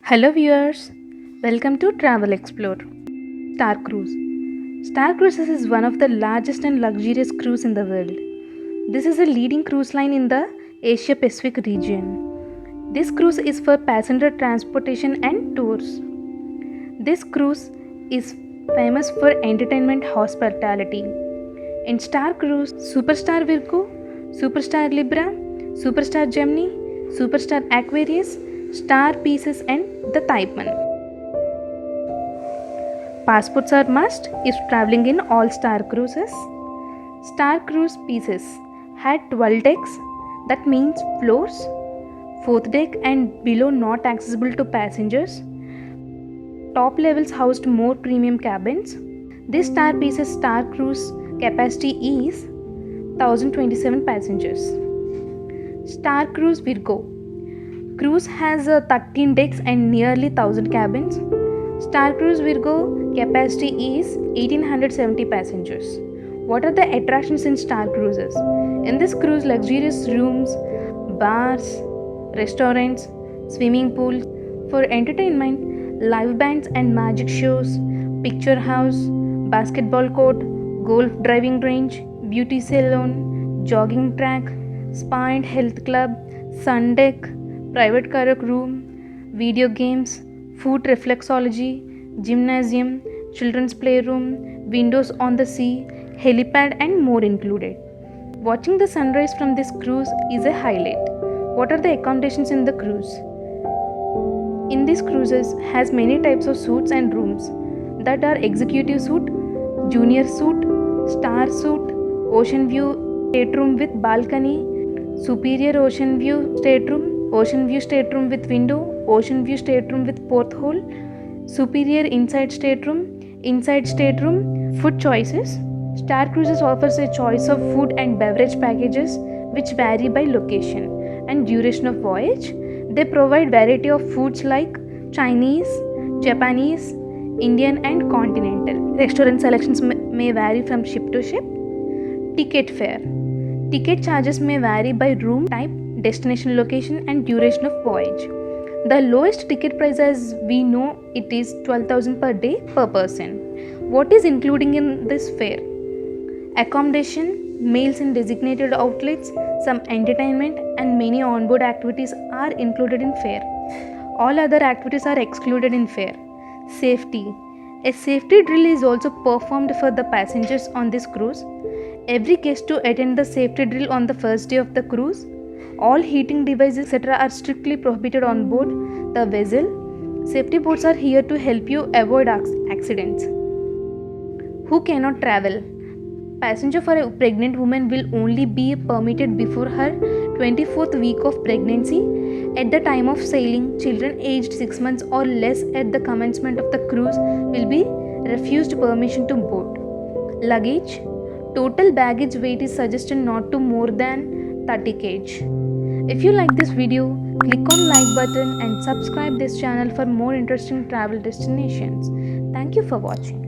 Hello viewers, welcome to Travel Explore. Star Cruise. Star Cruises is one of the largest and luxurious cruise in the world. This is a leading cruise line in the Asia Pacific region. This cruise is for passenger transportation and tours. This cruise is famous for entertainment hospitality. In Star Cruise, Superstar Virgo, Superstar Libra, Superstar Gemini, Superstar Aquarius, Star Pieces and the Taipan. Passports are must if traveling in all Star Cruises. Star Cruise Pieces had 12 decks, that means floors, 4th deck and below not accessible to passengers. Top levels housed more premium cabins. This Star Pieces Star Cruise capacity is 1027 passengers. Star Cruise Virgo cruise has 13 decks and nearly 1000 cabins. Star Cruise Virgo capacity is 1870 passengers. What are the attractions in Star Cruises? In this cruise, luxurious rooms, bars, restaurants, swimming pool. For entertainment, live bands and magic shows, picture house, basketball court, golf driving range, beauty salon, jogging track, spa and health club, sun deck, private karaoke room, video games, food reflexology, gymnasium, children's playroom, windows on the sea, helipad and more included. Watching the sunrise from this cruise is a highlight. What are the accommodations in the cruise? In these cruises has many types of suites and rooms that are executive suite, junior suite, star suite, ocean view stateroom with balcony, superior ocean view stateroom, ocean view stateroom with window, ocean view stateroom with porthole, superior inside stateroom. Food choices. Star Cruises offers a choice of food and beverage packages which vary by location and duration of voyage. They provide variety of foods like Chinese, Japanese, Indian and continental. Restaurant selections may vary from ship to ship. Ticket fare. Ticket charges may vary by room type, destination location and duration of voyage. The lowest ticket price as we know it is 12,000 per day per person. What is including in this fare? Accommodation, meals in designated outlets, some entertainment and many onboard activities are included in fare. All other activities are excluded in fare. Safety. A safety drill is also performed for the passengers on this cruise. Every guest to attend the safety drill on the first day of the cruise. All heating devices etc. are strictly prohibited on board the vessel. Safety boards are here to help you avoid accidents. Who cannot travel? Passenger for a pregnant woman will only be permitted before her 24th week of pregnancy. At the time of sailing, children aged 6 months or less at the commencement of the cruise will be refused permission to board. Luggage. Total baggage weight is suggested not to more than 30 kg. If you like this video, click on like button and subscribe this channel for more interesting travel destinations. Thank you for watching.